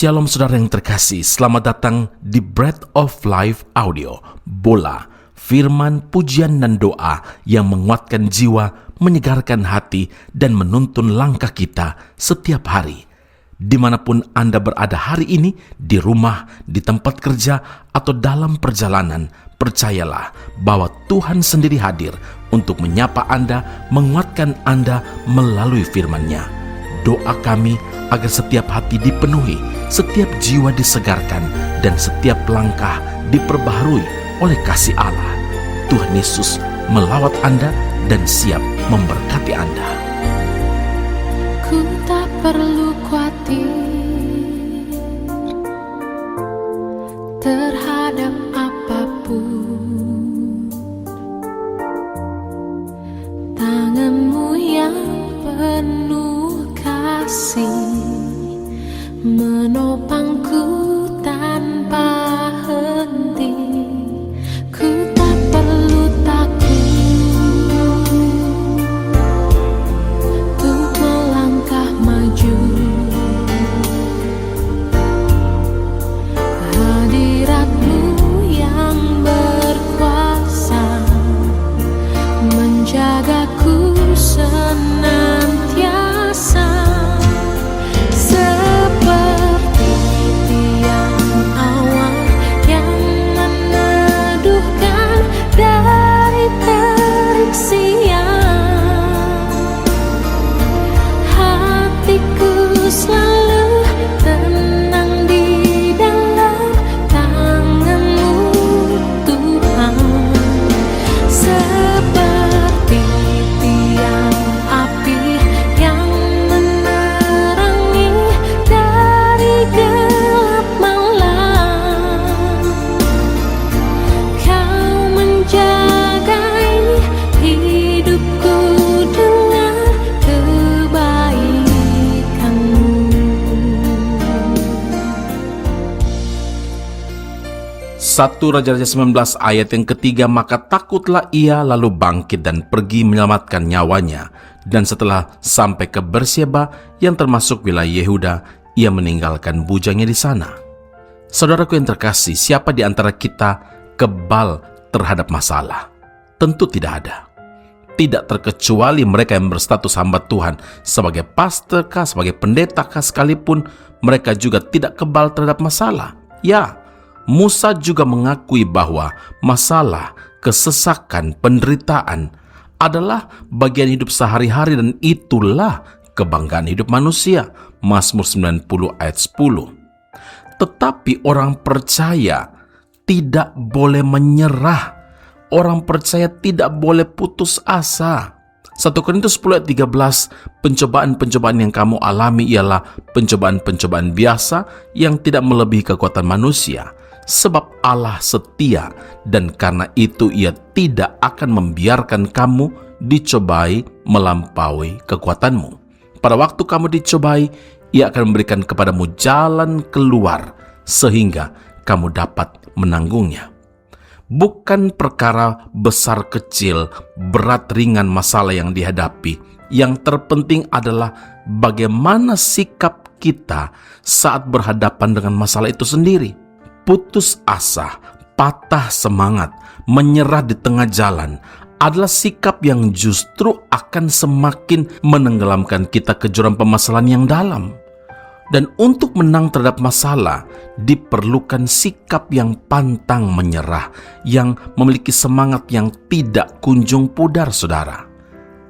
Shalom saudara yang terkasih, selamat datang di Bread of Life Audio, Bola, firman, pujian dan doa yang menguatkan jiwa, menyegarkan hati, dan menuntun langkah kita setiap hari. Dimanapun Anda berada hari ini, di rumah, di tempat kerja, atau dalam perjalanan, percayalah bahwa Tuhan sendiri hadir untuk menyapa Anda, menguatkan Anda melalui firman-Nya. Doa kami agar setiap hati dipenuhi, setiap jiwa disegarkan, dan setiap langkah diperbaharui oleh kasih Allah. Tuhan Yesus melawat Anda dan siap memberkati Anda. Ku tak perlu khawatir terhadap apapun. Tangan-Mu yang penuh kasih menopangku tanpa henti. Ku tak perlu takut untuk melangkah maju. Hadirat-Mu yang berkuasa menjagaku senantiasa. Satu Raja-Raja 19 ayat yang ketiga, maka takutlah ia lalu bangkit dan pergi menyelamatkan nyawanya. Dan setelah sampai ke Berseba yang termasuk wilayah Yehuda, ia meninggalkan bujangnya di sana. Saudaraku yang terkasih, siapa di antara kita kebal terhadap masalah? Tentu tidak ada. Tidak terkecuali mereka yang berstatus hamba Tuhan sebagai pastor kah, sebagai pendeta kah sekalipun, mereka juga tidak kebal terhadap masalah. Ya, Musa juga mengakui bahwa masalah, kesesakan, penderitaan adalah bagian hidup sehari-hari dan itulah kebanggaan hidup manusia. Mazmur 90 ayat 10. Tetapi orang percaya tidak boleh menyerah. Orang percaya tidak boleh putus asa. 1 Korintus 10 ayat 13, pencobaan-pencobaan yang kamu alami ialah pencobaan-pencobaan biasa yang tidak melebihi kekuatan manusia. Sebab Allah setia dan karena itu ia tidak akan membiarkan kamu dicobai melampaui kekuatanmu. Pada waktu kamu dicobai, ia akan memberikan kepadamu jalan keluar sehingga kamu dapat menanggungnya. Bukan perkara besar kecil, berat ringan masalah yang dihadapi. Yang terpenting adalah bagaimana sikap kita saat berhadapan dengan masalah itu sendiri. Putus asa, patah semangat, menyerah di tengah jalan adalah sikap yang justru akan semakin menenggelamkan kita ke jurang permasalahan yang dalam. Dan untuk menang terhadap masalah, diperlukan sikap yang pantang menyerah, yang memiliki semangat yang tidak kunjung pudar, saudara.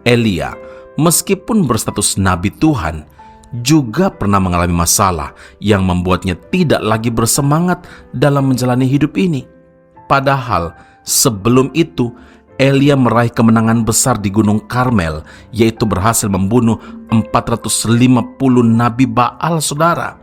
Elia, meskipun berstatus nabi Tuhan, juga pernah mengalami masalah yang membuatnya tidak lagi bersemangat dalam menjalani hidup ini. Padahal sebelum itu Elia meraih kemenangan besar di Gunung Karmel, yaitu berhasil membunuh 450 nabi Baal, saudara.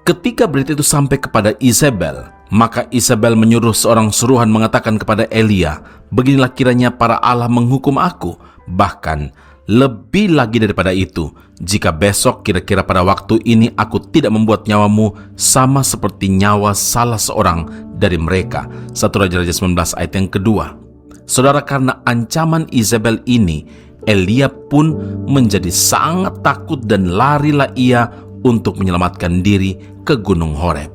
Ketika berita itu sampai kepada Isabel, maka Isabel menyuruh seorang suruhan mengatakan kepada Elia, "Beginilah kiranya para Allah menghukum aku, bahkan lebih lagi daripada itu, jika besok kira-kira pada waktu ini aku tidak membuat nyawamu sama seperti nyawa salah seorang dari mereka." 1 Raja-Raja 19 ayat yang kedua. Saudara, karena ancaman Isabel ini, Elia pun menjadi sangat takut dan larilah ia untuk menyelamatkan diri ke Gunung Horeb.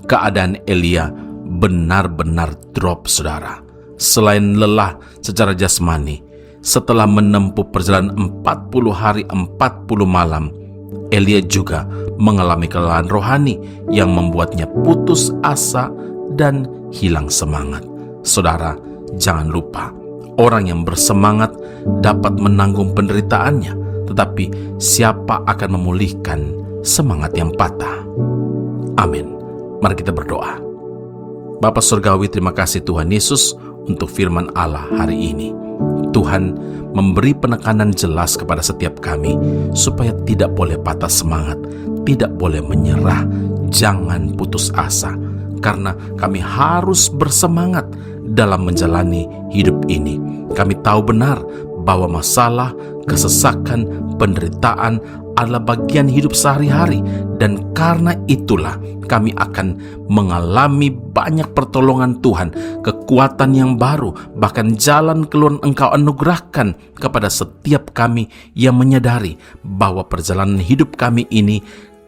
Keadaan Elia benar-benar drop, saudara. Selain lelah secara jasmani, setelah menempuh perjalanan 40 hari 40 malam, Elia juga mengalami kelelahan rohani yang membuatnya putus asa dan hilang semangat. Saudara, jangan lupa, orang yang bersemangat dapat menanggung penderitaannya, tetapi siapa akan memulihkan semangat yang patah? Amin. Mari kita berdoa. Bapa Surgawi, terima kasih Tuhan Yesus untuk firman Allah hari ini. Tuhan memberi penekanan jelas kepada setiap kami supaya tidak boleh patah semangat, tidak boleh menyerah, jangan putus asa, karena kami harus bersemangat dalam menjalani hidup ini. Kami tahu benar bahwa masalah, kesesakan, penderitaan adalah bagian hidup sehari-hari, dan karena itulah kami akan mengalami banyak pertolongan Tuhan, kekuatan yang baru, bahkan jalan keluar Engkau anugerahkan kepada setiap kami yang menyadari bahwa perjalanan hidup kami ini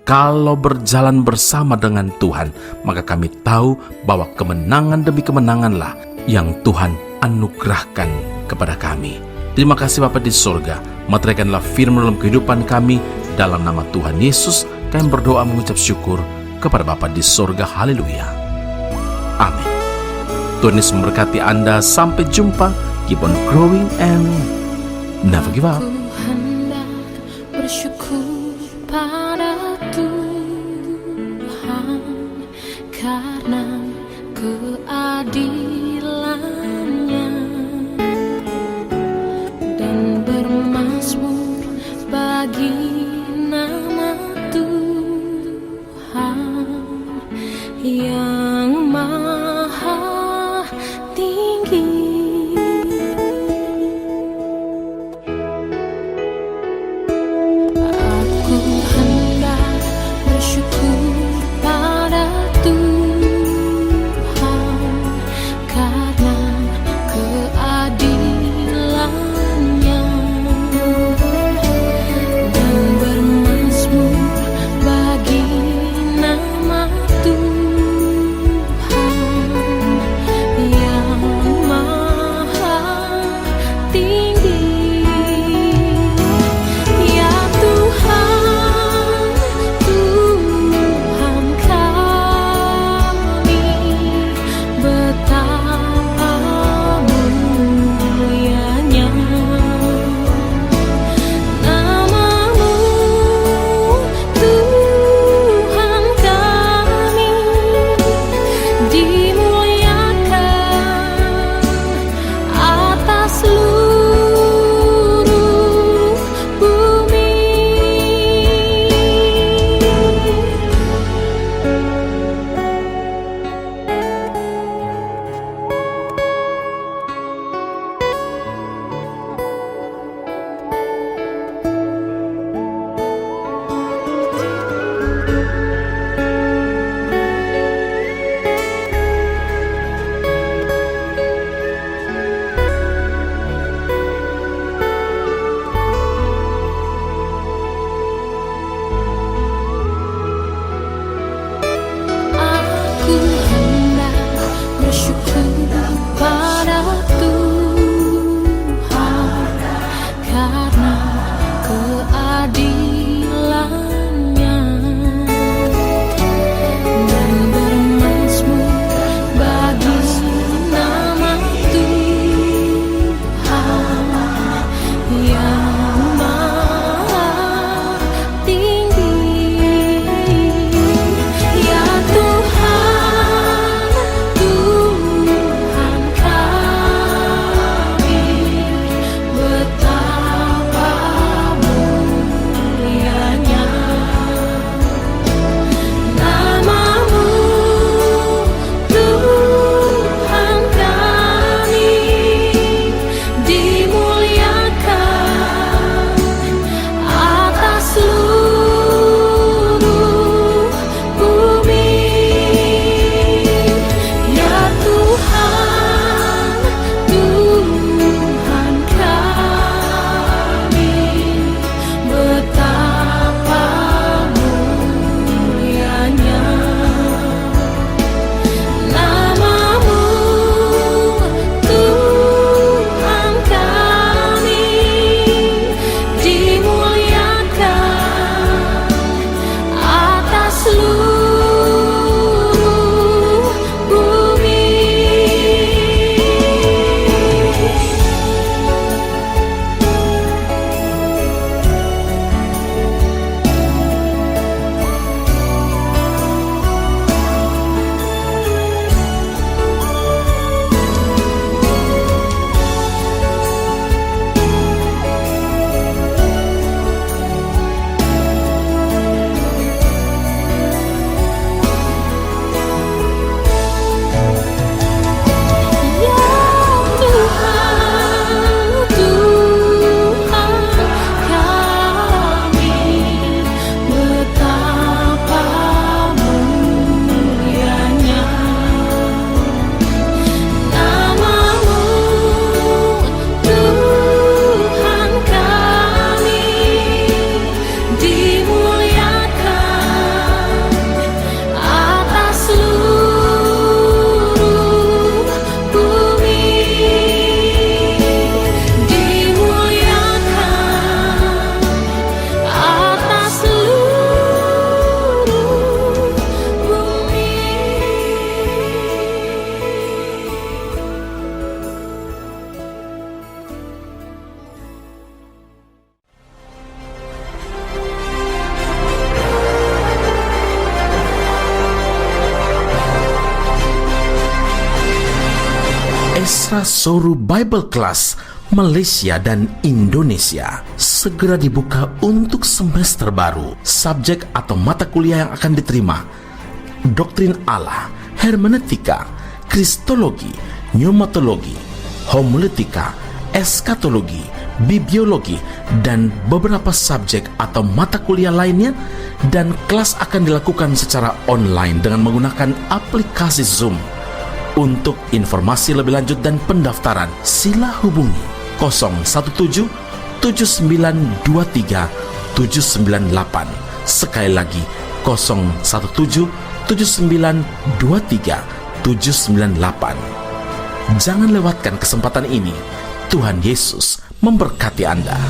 kalau berjalan bersama dengan Tuhan, maka kami tahu bahwa kemenangan demi kemenanganlah yang Tuhan anugerahkan kepada kami. Terima kasih Bapa di surga, meteraikanlah firman dalam kehidupan kami. Dalam nama Tuhan Yesus, kami berdoa mengucap syukur kepada Bapa di surga. Haleluya. Amin. Tuhan Yesus memberkati Anda. Sampai jumpa. Keep on growing and never give up. Ku hendak bersyukur pada Tuhan karena keadilannya, dan bermazmur bagi nama Tuhan yang maha tinggi. Aku hendak bersyukur pada Tuhan Basra Soru Bible Class Malaysia dan Indonesia segera dibuka untuk semester baru. Subjek atau mata kuliah yang akan diterima: Doktrin Allah, Hermeneutika, Kristologi, Pneumatologi, Homiletika, Eskatologi, Bibliologi, dan beberapa subjek atau mata kuliah lainnya. Dan kelas akan dilakukan secara online dengan menggunakan aplikasi Zoom. Untuk informasi lebih lanjut dan pendaftaran, sila hubungi 017 7923 798. Sekali lagi 017 7923 798. Jangan lewatkan kesempatan ini. Tuhan Yesus memberkati Anda.